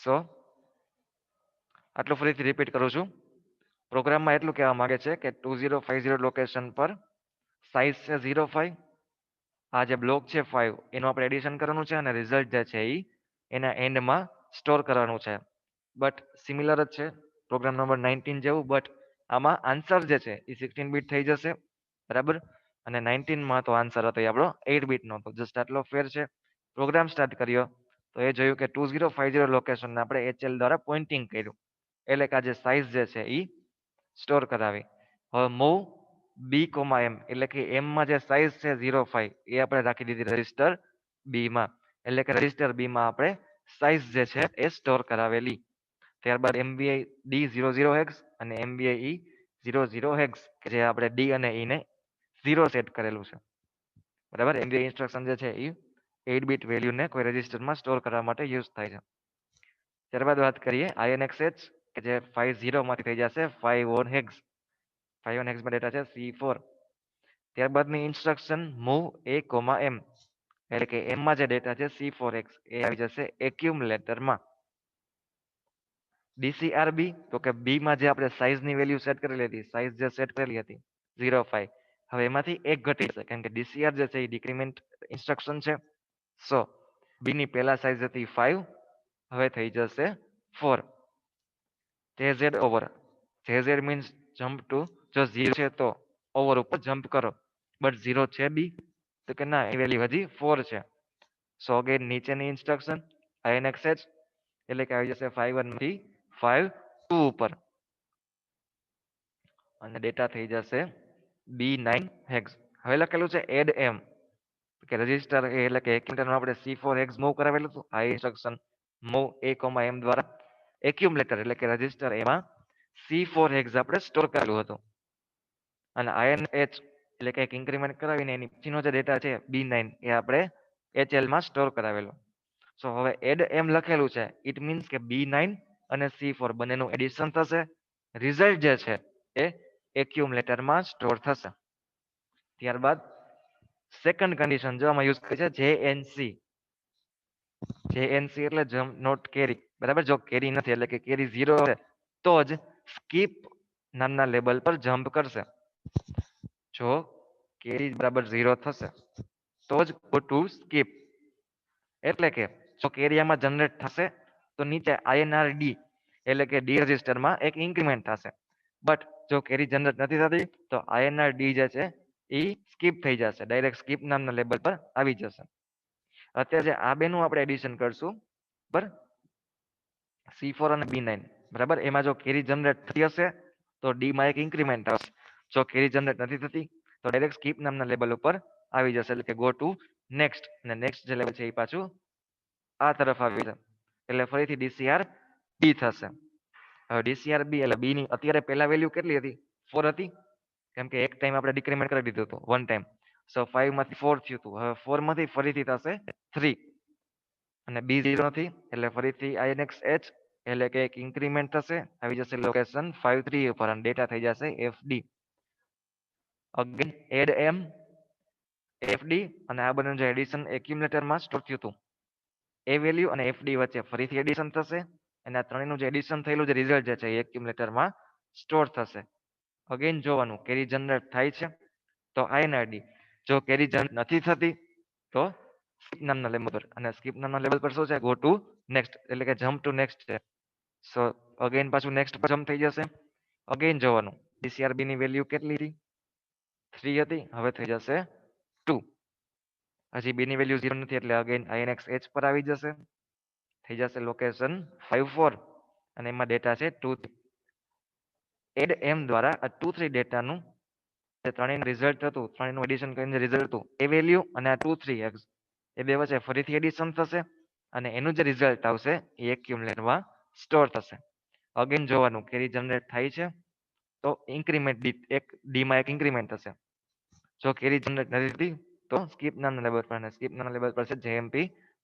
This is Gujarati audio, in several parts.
સો આટલું ફરીથી રિપીટ કરું છું. પ્રોગ્રામમાં એટલું કહેવા માંગે છે કે 2050 લોકેશન પર સાઇઝ છે 05, આ જે બ્લોક છે 5 એનું આપણે એડિશન કરવાનું છે અને રિઝલ્ટ જે છે એ એના એન્ડમાં સ્ટોર કરવાનું છે. બટ સિમિલર જ છે પ્રોગ્રામ નંબર 19 જેવું, બટ આમાં આન્સર જે છે એ 16 બીટ થઈ જશે, બરાબર. અને 19માં તો આન્સર હતો એ આપણો 8 બીટનો હતો. જસ્ટ આટલો ફેર છે. પ્રોગ્રામ સ્ટાર્ટ કર્યો તો એ જોયું કે 2050 લોકેશનને આપણે HL દ્વારા પોઇન્ટિંગ કર્યું, એટલે કે આ જે સાઇઝ જે છે એ સ્ટોર કરાવી. હવે મૂવ બી કોમા એમ, એટલે કે એમમાં જે સાઇઝ છે 05 એ આપણે રાખી દીધી રજિસ્ટર બીમાં, એટલે કે રજિસ્ટર બીમાં આપણે સાઇઝ જે છે એ સ્ટોર કરાવેલી. ત્યારબાદ MVI D00 હેક્સ અને MVI E00 હેક્સ, કે જે આપણે ડી અને ઈ ને 0 સેટ કરેલું છે, બરાબર. MVI ઇન્સ્ટ્રક્શન જે છે એ 8 બીટ વેલ્યુને કોઈ રજિસ્ટરમાં સ્ટોર કરવા માટે યુઝ થાય છે. ત્યારબાદ વાત કરીએ INXH, કે જે 50 માંથી થઈ જશે 51 હેક્સ. 51 હેક્સમાં ડેટા છે C4. ત્યારબાદની ઇન્સ્ટ્રક્શન મૂવ A, M, એટલે કે એમમાં જે ડેટા છે C4X એ આવી જશે એક્યુમ્યુલેટરમાં. DCRB, તો કે બીમાં જે આપણે સાઇઝની વેલ્યુ સેટ કરેલી હતી, સાઇઝ જે સેટ કરેલી હતી 05, હવે એમાંથી એક ઘટી જશે કારણ કે DCR જે છે એ ડિક્રીમેન્ટ ઇન્સ્ટ્રક્શન છે. સો બીની પહેલા સાઇઝ હતી 5, હવે થઈ જશે 4. JZ over, JZ means jump to, જો 0 છે તો ઓવર ઉપર જમ્પ કરો, બટ 0 છે બી, તો કે ના એ વેલ્યુ હજી 4 છે. સો અગેન નીચેની ઇન્સ્ટ્રક્શન INXH, એટલે કે આવી જશે 51 માંથી 52 ઉપર અને ડેટા થઈ જશે B9 હેક્સ. હવે લખેલું છે એડ એમ, કે રજિસ્ટર એ, એટલે કે એક્યુમ્યુલેટરમાં આપણે C4 હેક્સ મૂવ કરાવેલું હતું, આ ઇન્સ્ટ્રક્શન મૂવ A, M દ્વારા એક્યુમ્યુલેટર, એટલે કે રજિસ્ટર એમાં C4 હેક્સ આપણે સ્ટોર કરેલું હતું. અને INH, એટલે કે એક ઇન્ક્રીમેન્ટ કરાવીને એની પછીનો જે ડેટા છે B9 એ આપણે HL માં સ્ટોર કરાવેલો. સો હવે એડ એમ લખેલું છે, ઇટ મીન્સ કે B9 અને C4 બંનેનું એડિશન થશે, રિઝલ્ટ જે છે એ એક્યુમ્યુલેટરમાં સ્ટોર થશે. ત્યારબાદ સેકન્ડ કન્ડિશન જો આમાં યુઝ કરી છે JNC. JNC એટલે જમ્પ નોટ કેરી, બરાબર. જો કેરી નથી એટલે કે કેરી 0 છે તો જ સ્કીપ નામના લેબલ પર જમ્પ કરશે. જો કેરી બરાબર 0 થશે તો જ ગો ટુ સ્કીપ, એટલે કે જો કેરિયામાં જનરેટ થશે તો નીચે INRD, એટલે કે ડી રજિસ્ટરમાં એક ઇન્ક્રીમેન્ટ થશે. બટ જો કેરી જનરેટ નથી થતી તો INRD જે છે એ સ્કીપ થઈ જશે, ડાયરેક્ટ સ્કીપ નામના લેબલ પર આવી જશે. અત્યારે આ બેનું આપણે એડિશન કરશું, બરાબર, C4 અને B9, બરાબર. એમાં જો કેરી જનરેટ થતી હશે તો ડીમાં એક ઇન્ક્રીમેન્ટ આવશે, જો કેરી જનરેટ નથી થતી તો ડાયરેક્ટ સ્કીપ નામના લેબલ ઉપર આવી જશે, એટલે કે ગો ટુ નેક્સ્ટ, અને નેક્સ્ટ જે લેવલ છે એ પાછું આ તરફ આવી જશે, એટલે ફરીથી DCR B થશે. હવે DCR B એટલે B ની અત્યારે પહેલા વેલ્યુ કેટલી હતી? 4 હતી, કેમ કે એક ટાઈમ આપણે ડિક્રીમેન્ટ કરી દીધું હતું, વન ટાઈમ. સો 5 માંથી 4 થયું હતું, હવે 4 માંથી ફરીથી થશે 3, અને B0 નથી એટલે ફરીથી INXH, એટલે કે એક ઇન્ક્રીમેન્ટ થશે, આવી જશે લોકેશન 53 ઉપર અને ડેટા થઈ જશે FD. અગેન એડ એમ, FD અને આ બંનેનું જે એડિશન એક્યુમ્યુલેટરમાં સ્ટોર થયું હતું એ વેલ્યુ અને FD વચ્ચે ફરીથી એડિશન થશે, અને આ ત્રણેયનું જે એડિશન થયેલું જે રિઝલ્ટ જે છે એ એક્યુમ્યુલેટરમાં સ્ટોર થશે. અગેન જોવાનું કેરી જનરેટ થાય છે તો INRD, જો કેરી જનરેટ નથી થતી તો સ્કીપ નામના લેબલ પર, અને સ્કીપ નામના લેબલ પર શું છે? ગો ટુ નેક્સ્ટ, એટલે કે જમ્પ ટુ નેક્સ્ટ છે. સો અગેન પાછું નેક્સ્ટ પર જમ્પ થઈ જશે. અગેન જોવાનું DCRB ની વેલ્યુ કેટલી હતી? 3 હતી, હવે થઈ જશે 2. હજી B ની વેલ્યુ 0 નથી એટલે અગેન INXH પર આવી જશે, થઈ જશે લોકેશન 54, અને એમાં ડેટા છે 2. એડ એમ દ્વારા આ 2 3 ડેટાનું જે ત્રણેયનું રિઝલ્ટ હતું, ત્રણેયનું એડિશન કરીને રિઝલ્ટ હતું એ વેલ્યુ અને આ 2 3 એક્સ એ બે વચ્ચે ફરીથી એડિશન થશે, અને એનું જે રિઝલ્ટ આવશે એ એક્યુમ્યુલેટરમાં સ્ટોર થશે. અગેન જોવાનું કેરી જનરેટ થાય છે તો ઇન્ક્રીમેન્ટ એક ડીમાં એક ઇન્ક્રીમેન્ટ થશે, જો કેરી જનરેટ નથી થતી તો સ્કીપ નામના લેબલ પર, અને સ્કીપ નામના લેબલ પર છે JMP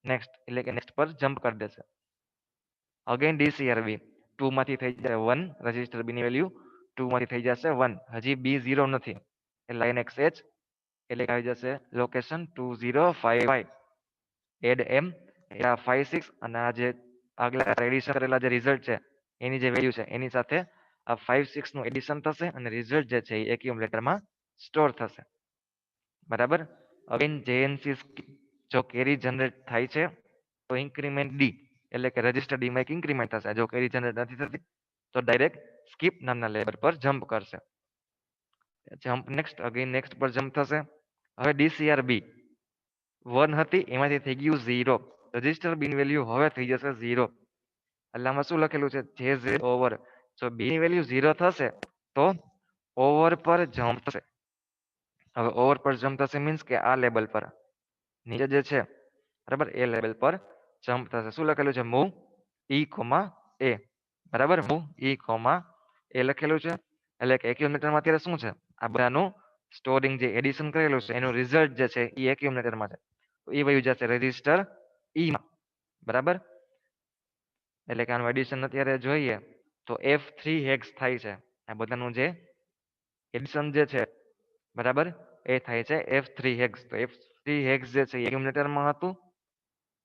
નેક્સ્ટ, એટલે કે નેક્સ્ટ પર જમ્પ કરી દેશે. અગેન DCRB 2 માંથી થઈ જશે 1, રજિસ્ટર B ની વેલ્યુ 2 માંથી થઈ જશે 1, હજી B0 નથી એટલે INXH, એટલે આવી જશે લોકેશન 2055. એડ એમ એટલે 56 અને આ જે આગલા એડિશન કરેલા જે રિઝલ્ટ છે એની જે વેલ્યુ છે એની સાથે આ 5 6 નું એડિશન થશે અને રિઝલ્ટ જે છે એ એક્યુમ્યુલેટરમાં સ્ટોર થશે. બરાબર. અગેન જેએનસી જો કેરી જનરેટ થાય છે તો ઇન્ક્રીમેન્ટ ડી એટલે કે રજિસ્ટર ડી માં એક ઇન્ક્રીમેન્ટ થશે. જો કેરી જનરેટ નથી થતી તો ડાયરેક્ટ સ્કીપ નામના લેવલ પર જમ્પ કરશે. જમ્પ નેક્સ્ટ પર જમ્પ થશે. હવે ડીસીઆર બી 1 હતી એમાંથી થઈ ગયું 0. રજિસ્ટર બી ની વેલ્યુ હવે થઈ જશે 0. એટલે આમાં શું લખેલું છે જે ઝેડ ઓવર. જો બી ની વેલ્યુ 0 થશે તો ઓવર પર જમ્પ થશે. હવે ઓવર પર જમ્પ થશે મીન્સ કે આ લેવલ પર નીચે જે છે બરાબર એ લેવલ પર જમ્પ થશે. શું લખેલું છે મૂવ ઈ કોમા એ. બરાબર મૂવ ઈ કોમા એ લખેલું છે. એટલે કે એક્યુમ્યુલેટરમાં અત્યારે શું છે આ બધાનું સ્ટોરિંગ જે એડિશન કરેલું છે એનું રિઝલ્ટ જે છે એ એક્યુમ્યુલેટરમાં છે. એ વયું જશે રજિસ્ટર ઈ માં. બરાબર. એટલે કે આનું એડિશન અત્યારે જોઈએ તો F3 હેક્સ થાય છે. આ બધાનું જે એડિશન જે છે બરાબર એ થાય છે F3 હેક્સ. તો F3 હેક્સ જે છે એક્યુમ્યુલેટરમાં હતું.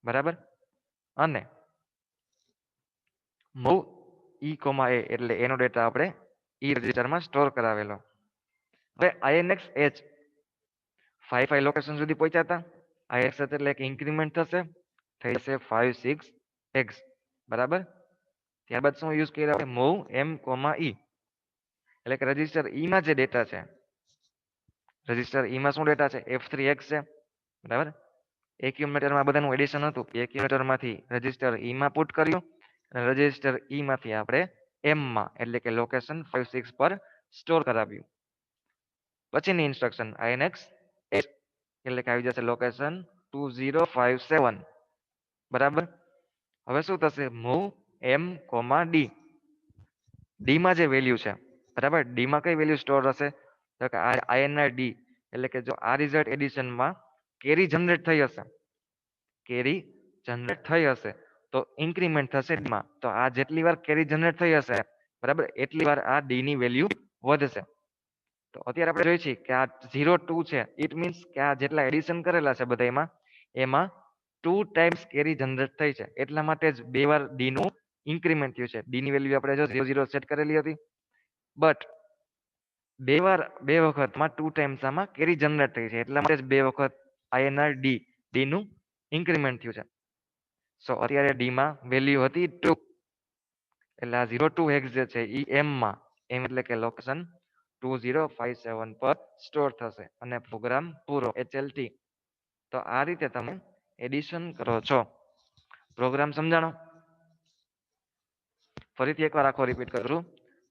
બરાબર. અને મૂવ ઈ કોમા એ એટલે એનો ડેટા આપણે ઈ રજિસ્ટરમાં સ્ટોર કરાવેલો. હવે INX H 5 5 લોકેશન સુધી પહોંચ્યા હતા. INX એટલે કે ઇન્ક્રીમેન્ટ થશે થઈ જશે 5 6 હેક્સ. બરાબર. ત્યારબાદ શું યુઝ કર્યા મૂવ એમ કોમા ઈ એટલે કે રજિસ્ટર ઈ માં જે ડેટા છે રજિસ્ટર ઈ માં શું ડેટા છે F3 હેક્સ છે. બરાબર. એક્યુમ્યુલેટરમાં બધાનું એડિશન હતું એક્યુમ્યુલેટરમાંથી રજિસ્ટર ઈ માં પુટ કર્યું અને રજિસ્ટર ઈ માંથી આપણે એમ માં એટલે કે લોકેશન 5 6 પર સ્ટોર કરાવ્યું. પછીની ઇન્સ્ટ્રક્શન INX H એટલે કે આવી જશે લોકેશન 2057. બરાબર. હવે શું થશે મૂવ એમ કોમા ડી. ડી માં જે વેલ્યુ છે બરાબર ડી માં કઈ વેલ્યુ સ્ટોર હશે તો કે INR ડી એટલે કે જો આ રિઝલ્ટ એડિશનમાં કેરી જનરેટ થઈ હશે કેરી જનરેટ થઈ હશે તો ઇન્ક્રીમેન્ટ થશે D માં. તો આ જેટલી વાર કેરી જનરેટ થઈ હશે બરાબર એટલી વાર આ ડી ની વેલ્યુ વધશે. તો અત્યારે આપણે જોઈએ છીએ કે આ 0 2 છે ઇટ મીન્સ કે આ જેટલા એડિશન કરેલા છે બધા એમાં 2 ટાઈમ્સ કેરી જનરેટ થઈ છે. એટલા માટે જ બે વાર ડી નું ઇન્ક્રીમેન્ટ થયું છે. ડી ની વેલ્યુ આપણે જો 0 0 સેટ કરેલી હતી બટ બે વખતમાં 2 ટાઈમ્સ આમાં કેરી જનરેટ થઈ છે એટલા માટે જ બે વખત INR ડી નું ઇન્ક્રીમેન્ટ થયું છે. સો અત્યારે ડી માં વેલ્યુ હતી 2 એટલે આ 0 2 હેક્સ જે છે એ એમ માં એમ એટલે કે લોકેશન 2057 પર સ્ટોર થશે અને પ્રોગ્રામ પૂરો HLT. તો આ રીતે તમે એડિશન કરો છો. પ્રોગ્રામ સમજાણો. ફરીથી એકવાર આખો રિપીટ કરું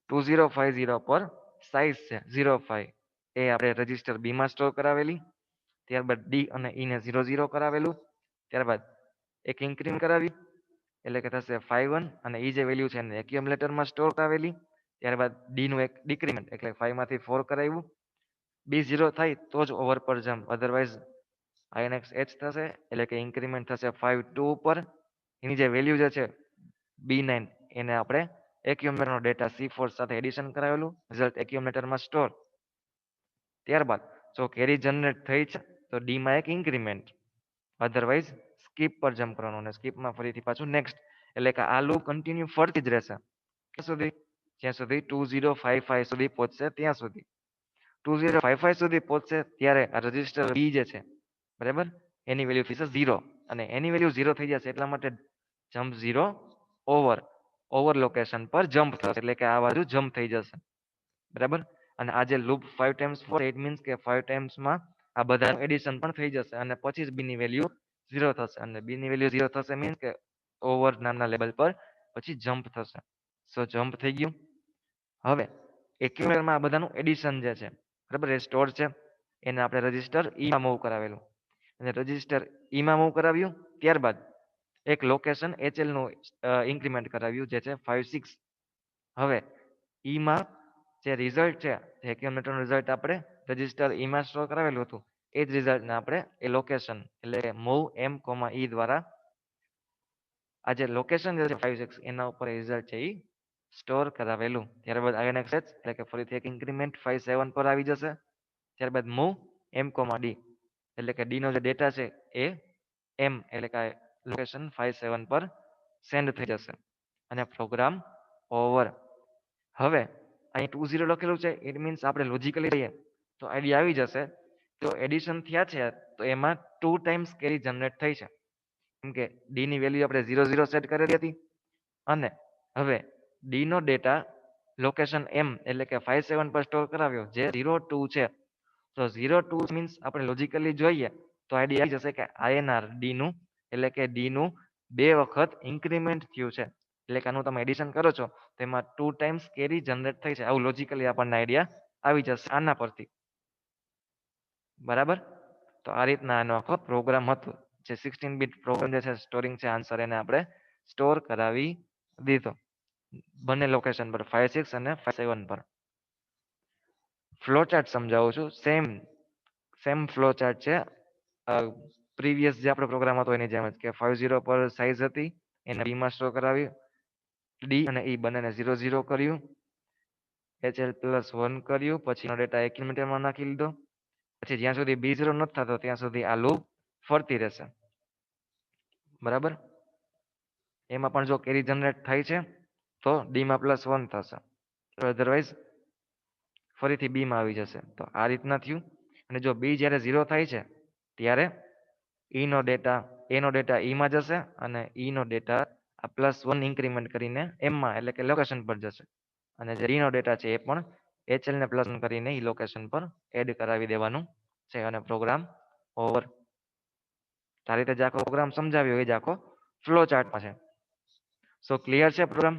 2050 પર સાઇઝ છે 05 એ આપણે રજિસ્ટર બી માં સ્ટોર કરાવેલી. ત્યારબાદ ડી અને ઈ ને 0 0 કરાવેલું. ત્યારબાદ એક ઇન્ક્રીમેન્ટ કરાવી એટલે કે થશે 51 અને ઈ જે વેલ્યુ છે એને એક્યુમ્યુલેટરમાં સ્ટોર કરાવેલી. ત્યારબાદ ડી નું એક ડિક્રીમેન્ટ એટલે 5 માંથી 4 કરાવ્યું. બી 0 થાય તો જ ઓવર પર જમ્પ અધરવાઇઝ INX H થશે એટલે કે ઇન્ક્રીમેન્ટ થશે 5 2 ઉપર. એની જે વેલ્યુ જે છે B9 એને આપણે એક્યુમ્યુલેટરનો ડેટા C4 સાથે એડિશન કરાવેલું રિઝલ્ટ એક્યુમ્યુલેટરમાં સ્ટોર. ત્યારબાદ જો કેરી જનરેટ થઈ છે તો ડી માં એક ઇન્ક્રીમેન્ટ અધરવાઇઝ સ્કીપ પર જમ્પ કરવાનું અને સ્કીપમાં ફરીથી પાછું નેક્સ્ટ એટલે કે આ લૂપ કન્ટિન્યુ ફરતી જ રહેશે ક્યાં સુધી જ્યાં સુધી 2055 સુધી પહોંચશે ત્યાં સુધી. 2055 સુધી પહોંચશે ત્યારે આ રજિસ્ટર બી જે છે બરાબર એની વેલ્યુ થશે 0 અને એની વેલ્યુ 0 થઈ જશે એટલા માટે જમ્પ 0 ઓવર લોકેશન પર જમ્પ થશે એટલે કે આ બાજુ જમ્પ થઈ જશે. બરાબર. અને આ જે લૂપ 5 ટાઈમ્સ 4 ઇટ મીન્સ કે 5 ટાઈમ્સમાં આ બધાનું એડિશન પણ થઈ જશે અને પછી જ બી ની વેલ્યુ 0 થશે અને બી ની વેલ્યુ 0 થશે મીન્સ કે ઓવર નામના લેવલ પર પછી જમ્પ થશે. સો જમ્પ થઈ ગયું. હવે એક્યુમ્યુલેટરમાં આ બધાનું એડિશન જે છે બરાબર એ સ્ટોર છે એને આપણે રજિસ્ટર ઈ માં મૂવ કરાવેલું અને રજિસ્ટર ઈ માં મૂવ કરાવ્યું. ત્યારબાદ એક લોકેશન HL નું ઇન્ક્રીમેન્ટ કરાવ્યું જે છે 5 6. હવે ઈ માં જે રિઝલ્ટ છે એક્યુમ્યુલેટરનું રિઝલ્ટ આપણે રજિસ્ટર ઈ માં સ્ટોર કરાવેલું હતું એ જ રિઝલ્ટને આપણે એ લોકેશન એટલે મૂવ એમ કોમા ઈ દ્વારા આ જે લોકેશન જે છે 5 6 એના ઉપર રિઝલ્ટ છે એ સ્ટોર કરાવેલું. ત્યારબાદ INX H એટલે કે ફરીથી એક ઇન્ક્રીમેન્ટ 5 7 પર આવી જશે. ત્યારબાદ મૂવ એમ કોમા ડી એટલે કે ડી નો જે ડેટા છે એ એમ એટલે કે લોકેશન 5 7 પર સેન્ડ થઈ જશે અને પ્રોગ્રામ ઓવર. હવે અહીં 20 લખેલું છે, ઇટ મીન્સ આપણે લોજિકલી જઈએ તો આઈડિયા આવી જશે. તો એડિશન થયા છે તો એમાં 2 ટાઈમ્સ કેરી જનરેટ થઈ છે, કેમ કે ડી ની વેલ્યુ આપણે 00 સેટ કરેલી હતી અને હવે ડી નો ડેટા લોકેશન એમ એટલે કે 57 પર સ્ટોર કરાવ્યો જે 02 છે. તો 02 મીન્સ આપણે લોજિકલી જોઈએ તો આઈડિયા આવી જશે કે આઈએનઆર ડી નું એટલે કે ડી નું 2 વખત ઇન્ક્રીમેન્ટ થયું છે, એટલે કે આનું તમે એડિશન કરો છો તો એમાં 2 ટાઈમ્સ કેરી જનરેટ થઈ છે. આવું લોજિકલી આપણને આઈડિયા આવી જશે આના પરથી. બરાબર. તો આ રીતના આનો આખો પ્રોગ્રામ હતો, જે 16 બીટ પ્રોગ્રામ જે છે સ્ટોરિંગ છે આન્સર, એને આપણે સ્ટોર કરાવી દીધો બંને લોકેશન પર 56 અને 57 પર. ફ્લો ચાર્ટ સમજાવું છું. સેમ ફ્લો ચાર્ટ છે પ્રીવિયસ જે આપણો પ્રોગ્રામ હતો એની જેમ જ, કે 50 પર સાઈઝ હતી એને બી માં સ્ટોર કરાવી, ડી અને ઈ બંનેને 00 કર્યું, HL +1 કર્યું, પછી ડેટા એક્યુમ્યુલેટરમાં નાખી લીધો, પછી જ્યાં સુધી B0 નથી થતો ત્યાં સુધી આ લૂપ ફરતી રહેશે. બરાબર. એમાં પણ જો કેરી જનરેટ થાય છે તો ડી માં +1 થશે, અધરવાઇઝ ફરીથી બી માં આવી જશે. તો આ રીતના થયું. અને જો બી જ્યારે 0 થાય છે ત્યારે ઈ નો ડેટા એ નો ડેટા ઈ માં જશે અને ઈ નો ડેટા આ +1 ઇન્ક્રીમેન્ટ કરીને એમ માં એટલે કે લોકેશન પર જશે, અને જે ડી નો ડેટા છે એ પણ HL ને +1 કરીને ઈ લોકેશન પર એડ કરાવી દેવાનું છે અને પ્રોગ્રામ ઓવર. આ રીતે જે આખો પ્રોગ્રામ સમજાવ્યો એ જ આખો ફ્લો ચાર્ટમાં છે. સો ક્લિયર છે પ્રોગ્રામ?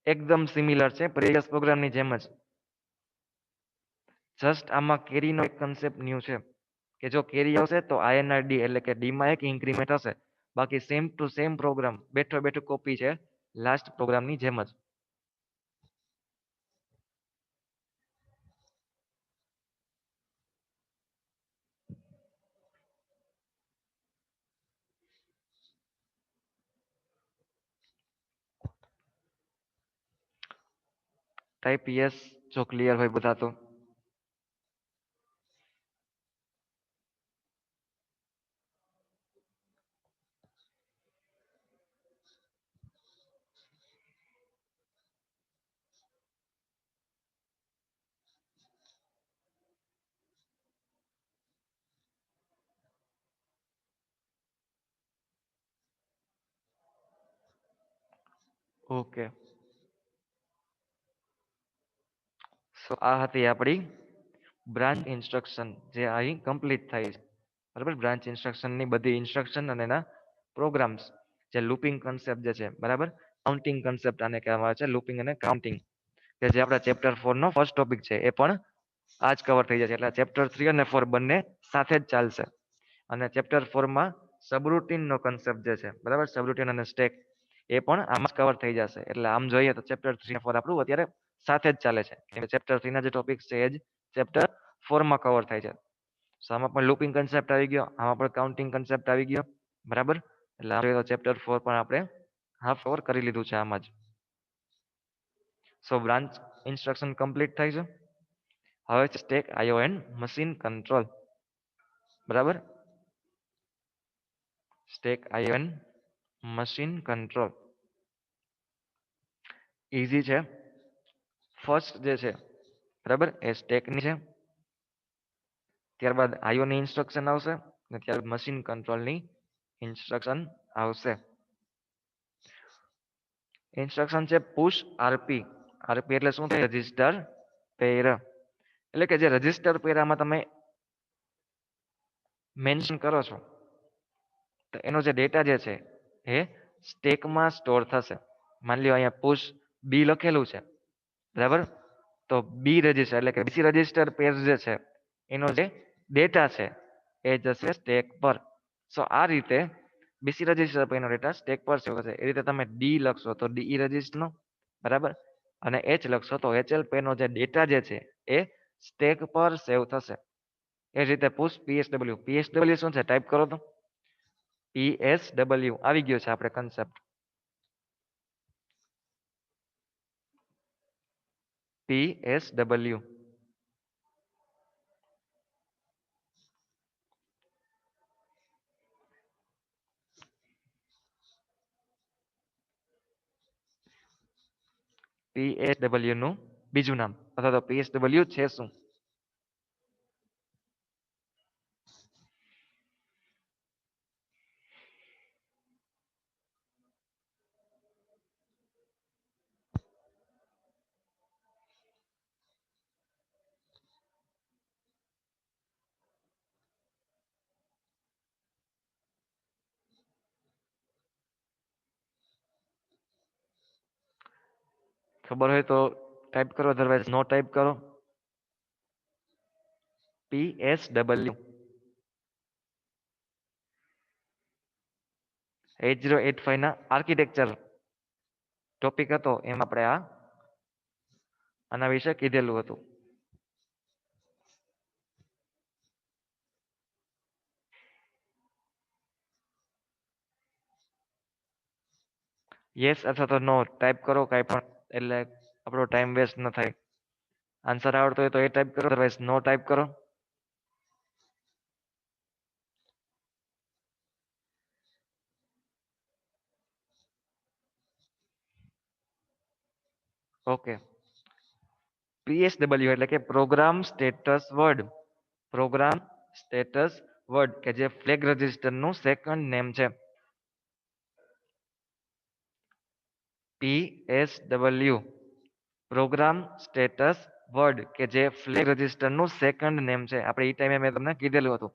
એકદમ સિમિલર છે પ્રીવિયસ પ્રોગ્રામની જેમ જ. જસ્ટ આમાં કેરીનો એક કન્સેપ્ટ ન્યૂ છે કે જો કેરી આવશે તો આઈએનઆર ડી એટલે કે ડી માં એક ઇન્ક્રીમેન્ટ હશે, બાકી સેમ ટુ સેમ પ્રોગ્રામ બેઠો બેઠો કોપી છે લાસ્ટ પ્રોગ્રામની જેમ જ. ટાઈપ યસ જો ક્લિયર હોય બધા તો. ઓકે. સો આ હતી આપણી બ્રાન્ચ ઇન્સ્ટ્રક્શન જે અહીં કમ્પ્લીટ થાય છે. બરાબર. બ્રાન્ચ ઇન્સ્ટ્રક્શનની બધી ઇન્સ્ટ્રક્શન અને એના પ્રોગ્રામ્સ, જે લૂપિંગ કન્સેપ્ટ જે છે, બરાબર, કાઉન્ટિંગ કન્સેપ્ટ આને કહેવામાં આવે છે, લૂપિંગ અને કાઉન્ટિંગ, કે જે આપણા ચેપ્ટર 4 નો ફર્સ્ટ ટોપિક છે એ પણ આજ કવર થઈ જશે. એટલે ચેપ્ટર 3 અને 4 બંને સાથે જ ચાલશે. અને ચેપ્ટર 4 માં સબરૂટીન નો કન્સેપ્ટ જે છે, બરાબર, સબરૂટીન અને સ્ટેક, એ પણ આમાં જ કવર થઈ જશે. એટલે આમ જોઈએ તો ચેપ્ટર 3 અને 4 આપણું અત્યારે સાથે જ ચાલે છે, કેમ કે ચેપ્ટર 3 ના જે ટોપિક છે એ જ ચેપ્ટર 4 માં કવર થાય છે. So આમાં પણ લૂપિંગ કન્સેપ્ટ આવી ગયો, આમાં પણ કાઉન્ટિંગ કન્સેપ્ટ આવી ગયો. બરાબર. એટલે આપણે ચેપ્ટર 4 પણ આપણે હાફ કવર કરી લીધું છે આમાં જ. સો બ્રાન્ચ ઇન્સ્ટ્રક્શન કમ્પ્લીટ થાય છે. હવે છે stack IO and machine control. બરાબર. Stack IO and machine control easy છે. ફર્સ્ટ જે છે, બરાબર, એ સ્ટેકની છે, ત્યારબાદ આઈઓની ઇન્સ્ટ્રક્શન આવશે અને ત્યારબાદ મશીન કંટ્રોલની ઇન્સ્ટ્રક્શન આવશે. ઇન્સ્ટ્રક્શન છે પુશ આરપી. આરપી એટલે શું થાય? રજિસ્ટર પેર. એટલે કે જે રજિસ્ટર પેરામાં તમે મેન્શન કરો છો તો એનો જે ડેટા જે છે એ સ્ટેકમાં સ્ટોર થશે. માની લ્યો અહીંયા પુશ બી લખેલું છે, બરાબર, તો બી રજિસ્ટર એટલે કે બીસી રજિસ્ટર પેર જે છે એનો જે ડેટા છે એ જશે સ્ટેક પર. સો આ રીતે બીસી રજિસ્ટર પર એનો ડેટા સ્ટેક પર સેવ થશે. એ રીતે તમે ડી લખશો તો ડી રજિસ્ટરનો, બરાબર, અને એચ લખશો તો એચએલ પેનો જે ડેટા જે છે એ સ્ટેક પર સેવ થશે. એ જ રીતે પુશ પીએસડબલ્યુ. પીએસડબલ્યુ શું છે? ટાઈપ કરો તો. પીએસડબલ્યુ આવી ગયો છે આપણે કન્સેપ્ટ. પીએસડબલ્યુ PSW નું બીજું નામ અથવા તો PSW છે શું? ખબર હોય તો ટાઈપ કરો, અધરવાઇઝ નો ટાઈપ કરો. PSW 8085 ના આર્કિટેક્ચર ટોપિક હતો, એમ આપણે આના વિશે કીધેલું હતું. યસ અથવા તો નો ટાઈપ કરો, કાંઈ પણ, એટલે આપણો ટાઈમ વેસ્ટ ન થાય. આન્સર આવડતો હોય તો એ ટાઈપ કરો, અધરવાઇઝ નો ટાઈપ કરો. ઓકે, PSW એટલે કે program status word. Program status word કે જે ફ્લેગ રજિસ્ટરનું સેકન્ડ નેમ છે. PSW પ્રોગ્રામ સ્ટેટસ વર્ડ કે જે ફ્લેગ રજિસ્ટરનું સેકન્ડ નેમ છે. આપણે એ ટાઈમે મેં તમને કીધેલું હતું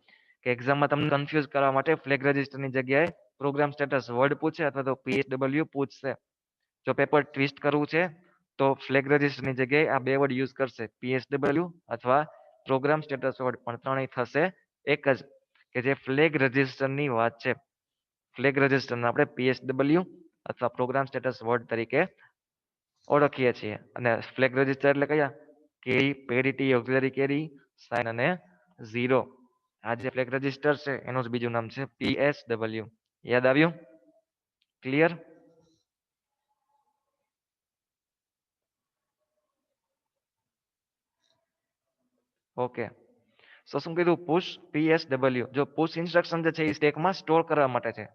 કે એક્ઝામમાં તમને કન્ફ્યુઝ કરવા માટે ફ્લેગ રજિસ્ટરની જગ્યાએ પ્રોગ્રામ સ્ટેટસ વર્ડ પૂછે અથવા તો PSW પૂછશે. જો પેપર ટ્વિસ્ટ કરવું છે તો ફ્લેગ રજિસ્ટરની જગ્યાએ આ બે વર્ડ યુઝ કરશે, PSW અથવા પ્રોગ્રામ સ્ટેટસ વર્ડ, પણ ત્રણેય થશે એક જ, કે જે ફ્લેગ રજિસ્ટરની વાત છે. ફ્લેગ રજિસ્ટરને આપણે PSW અથવા પ્રોગ્રામ સ્ટેટસ વર્ડ તરીકે ઓળખીએ છીએ. અને ફ્લેગ રજિસ્ટર એટલે કયા? કેરી, પેરિટી, ઓક્સિલરી કેરી, સાઇન અને ઝીરો. આ જે ફ્લેગ રજિસ્ટર છે એનું જ બીજું નામ છે PSW. યાદ આવ્યું? ક્લિયર? ઓકે, સો શું કીધું? Push PSW. જો પુશ ઇન્સ્ટ્રક્શન જે છે એ સ્ટેકમાં સ્ટોર કરવા માટે છે.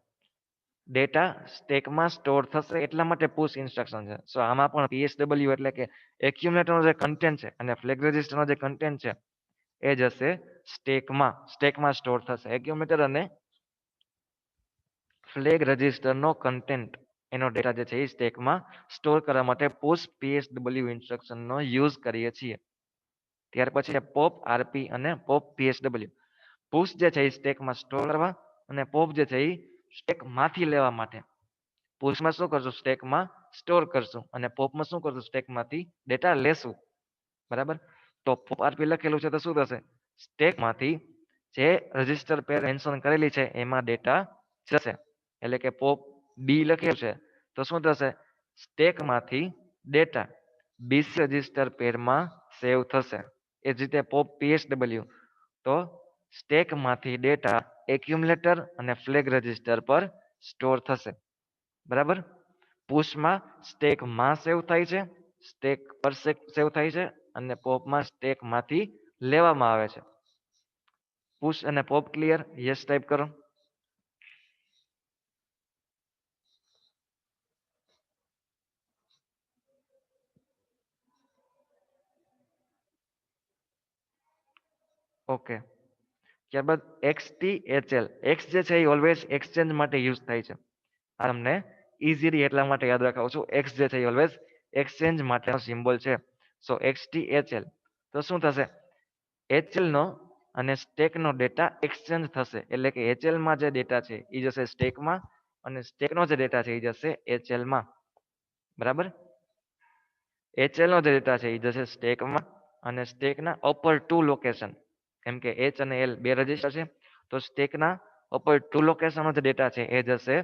ડેટા સ્ટેકમાં સ્ટોર થશે એટલા માટે પુશ ઇન્સ્ટ્રક્શન છે. સો આમાં પણ PSW એટલે કે એક્યુમ્યુલેટરનો જે કન્ટેન્ટ છે અને ફ્લેગ રજિસ્ટરનો જે કન્ટેન્ટ છે એ જશે સ્ટેકમાં સ્ટોર થશે. એક્યુમ્યુલેટર અને ફ્લેગ રજિસ્ટરનો કન્ટેન્ટ, એનો ડેટા જે છે એ સ્ટેકમાં સ્ટોર કરવા માટે પુશ PSW ઇન્સ્ટ્રક્શનનો યુઝ કરીએ છીએ. ત્યાર પછી પોપ આરપી અને પોપ PSW. પુશ જે છે એ સ્ટેકમાં સ્ટોર કરવા અને પોપ જે છે એ સ્ટેકમાંથી લેવા માટે. પુશમાં શું કરશું? સ્ટેકમાં સ્ટોર કરશું અને પોપમાં શું કરશું? સ્ટેકમાંથી ડેટા લેશું. બરાબર? તો પોપ આરપી લખેલું છે તો શું થશે? સ્ટેકમાંથી જે રજિસ્ટર પેર મેન્શન કરેલી છે એમાં ડેટા જશે. એટલે કે પોપ બી લખેલું છે તો શું થશે? સ્ટેકમાંથી ડેટા BC રજિસ્ટર પેરમાં સેવ થશે. એ જ રીતે પોપ PSW તો સ્ટેકમાંથી ડેટા એક્યુમ્યુલેટર અને ફ્લેગ રજિસ્ટર પર સ્ટોર થશે. બરાબર? પુશમાં સ્ટેકમાં સેવ થાય છે, સ્ટેક પર સેવ થાય છે, અને પોપમાં સ્ટેકમાંથી લેવામાં આવે છે. પુશ અને પોપ ક્લિયર? યસ ટાઈપ કરો. ઓકે, ત્યારબાદ XTHL. એક્સ જે છે એ ઓલવેઝ એક્સચેન્જ માટે યુઝ થાય છે. આ તમને ઇઝીલી એટલા માટે યાદ રખાવું છું, એક્સ જે છે એ ઓલવેઝ એક્સચેન્જ માટેનો સિમ્બોલ છે. સો XTHL તો શું થશે? HL નો અને સ્ટેકનો ડેટા એક્સચેન્જ થશે. એટલે કે HL માં જે ડેટા છે એ જશે સ્ટેકમાં અને સ્ટેકનો જે ડેટા છે એ જશે HL માં. બરાબર? HL નો જે ડેટા છે એ જશે સ્ટેકમાં અને સ્ટેકના અપર ટુ લોકેશન. કેમ કે H અને L બે રજિસ્ટર છે તો સ્ટેકના અપર ટુ લોકેશનનો જે ડેટા છે એ જશે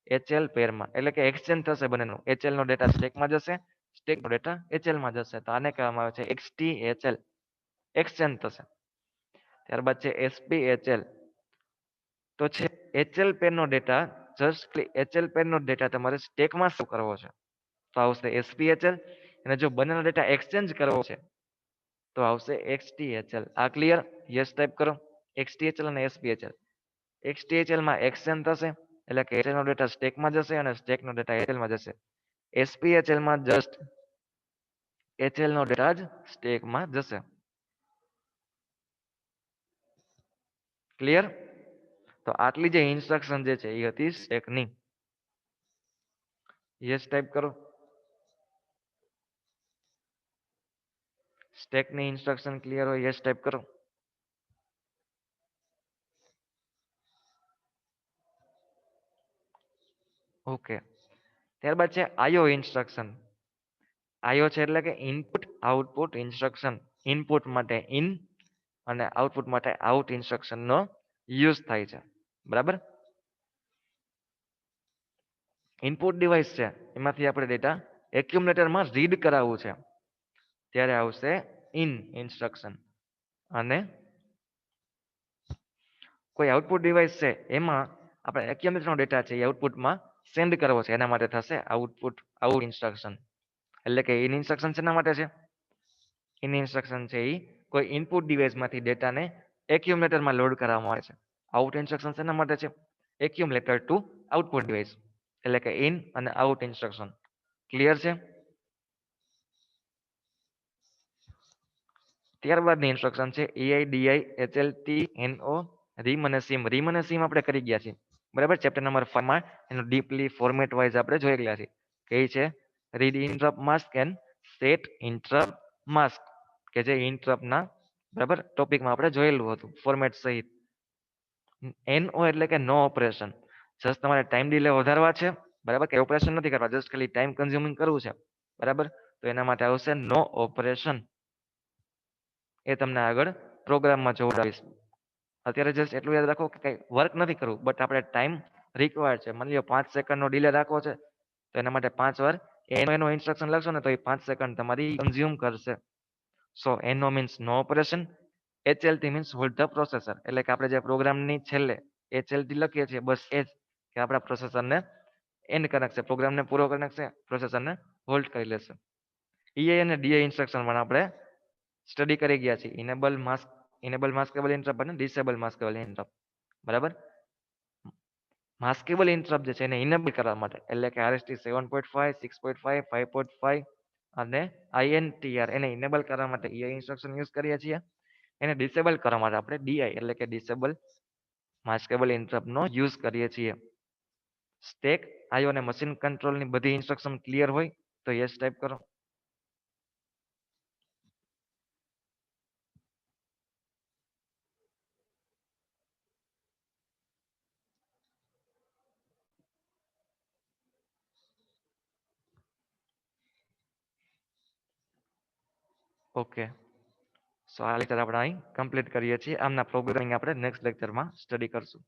HL પેરમાં. એટલે કે એક્સચેન્જ થશે બંનેનું. HL નો ડેટા સ્ટેકમાં જશે, સ્ટેકનો ડેટા HL માં જશે. તો આને કહેવામાં આવે છે XTHL. એક્સચેન્જ થશે. ત્યારબાદ છે SPHL. તો છે HL પેરનો ડેટા જસ્ટ HL પેરનો ડેટા તમારે સ્ટેકમાં શું કરવો છે તો આવશે SPHL. અને જો બંનેનો ડેટા એક્સચેન્જ કરવો છે તો આવશે XTHL. આ ક્લિયર? યસ ટાઈપ કરો. XTHL અને SPHL. XTHL માં એક્સચેન્જ થશે એટલે કે HL નો ડેટા સ્ટેકમાં જશે અને સ્ટેકનો ડેટા HL માં જશે. SPHL માં જસ્ટ HL નો ડેટા જ સ્ટેકમાં જશે. ક્લિયર? તો આટલી જે ઇન્સ્ટ્રક્શન જે છે એ હતી સ્ટેકની. યસ ટાઈપ કરો. સ્ટેકની ઇન્સ્ટ્રક્શન ક્લિયર હોય યસ ટાઈપ કરો. ઓકે. ત્યારબાદ છે આઈઓ ઇન્સ્ટ્રક્શન. આઈઓ છે એટલે કે ઇનપુટ આઉટપુટ ઇન્સ્ટ્રક્શન. ઇનપુટ માટે ઇન અને આઉટપુટ માટે આઉટ ઇન્સ્ટ્રક્શનનો યુઝ થાય છે. બરાબર? ઇનપુટ ડિવાઇસ છે એમાંથી આપણે ડેટા એક્યુમ્યુલેટરમાં રીડ કરાવવું છે ત્યારે આવશે ઇન ઇન્સ્ટ્રક્શન. અને કોઈ આઉટપુટ ડિવાઇસ છે એમાં આપણે એક્યુમ્યુલેટરનો ડેટા છે એ આઉટપુટમાં સેન્ડ કરવો છે એના માટે થશે આઉટપુટ આઉટ ઇન્સ્ટ્રક્શન. એટલે કે ઇન ઇન્સ્ટ્રક્શન શેના માટે છે? ઇન ઇન્સ્ટ્રક્શન છે એ કોઈ ઇનપુટ ડિવાઇસમાંથી ડેટાને એક્યુમ્યુલેટરમાં લોડ કરવામાં આવે છે. આઉટ ઇન્સ્ટ્રક્શન શેના માટે છે? Accumulator to output device. એટલે કે ઇન અને આઉટ ઇન્સ્ટ્રક્શન. ક્લિયર છે? ત્યારબાદની ઇન્સ્ટ્રક્શન છે AI DI HLT NO RIM અને સીમ. રીમ અને સીમ આપણે કરી ગયા છીએ. બરાબર? ચેપ્ટર નંબર 5 માં એનું ડીપલી ફોર્મેટ વાઇઝ આપણે જોઈ ગયા છીએ. કે છે read interrupt mask and set interrupt mask કે જે ઇન્ટરપ્ટના બરાબર ટોપિકમાં આપણે જોયેલું હતું ફોર્મેટ સહિત. એનઓ એટલે કે નો ઓપરેશન. જસ્ટ તમારે ટાઈમ ડિલે વધારવા છે. બરાબર? કે ઓપરેશન નથી કરવા, જસ્ટ ખાલી ટાઈમ કન્ઝ્યુમિંગ કરવું છે. બરાબર? તો એના માટે આવશે નો ઓપરેશન. એ તમને આગળ પ્રોગ્રામમાં જોડાવીશ. અત્યારે જસ્ટ એટલું યાદ રાખો કે કંઈ વર્ક નથી કરવું બટ આપણે ટાઈમ રિક્વાયર્ડ છે. માની લો 5 સેકન્ડનો ડિલે રાખવો છે તો એના માટે 5 વાર એનો ઇન્સ્ટ્રક્શન લખશો ને તો એ 5 સેકન્ડ તમારી કન્ઝ્યુમ કરશે. સો એનો means no operation. HLT means hold the processor. એટલે કે આપણે જે પ્રોગ્રામની છેલ્લે HLT લખીએ છીએ બસ એ જ કે આપણા પ્રોસેસરને એન્ડ કરી નાખશે, પ્રોગ્રામને પૂરો કરી નાખશે, પ્રોસેસરને હોલ્ડ કરી લેશે. EA અને DA ઇન્સ્ટ્રક્શન પણ આપણે સ્ટડી કરી ગયા છીએ. ઇનેબલ માસ્કેબલ ઇન્ટરપ્ટ અને ડિસેબલ માસ્કેબલ ઇન્ટરપ્ટ. બરાબર? માસ્કેબલ ઇન્ટરપ્ટ જે છે એને ઇનેબલ કરવા માટે એટલે કે RST 7.5 6.5 5.5 અને INTR એને ઇનેબલ કરવા માટે EI ઇન્સ્ટ્રક્શન યુઝ કરીએ છીએ. એને ડિસેબલ કરવા માટે આપણે DI એટલે કે ડિસેબલ માસ્કેબલ ઇન્ટરપ્ટનો યુઝ કરીએ છીએ. સ્ટેક આઈઓ અને મશીન કંટ્રોલની બધી ઇન્સ્ટ્રક્શન ક્લિયર હોય તો યસ ટાઈપ કરો. ઓકે. સો આ લેક્ચર આપણે અહીં કમ્પ્લીટ કરીએ છીએ. આમના પ્રોગ્રામિંગ આપણે નેક્સ્ટ લેક્ચરમાં સ્ટડી કરશું.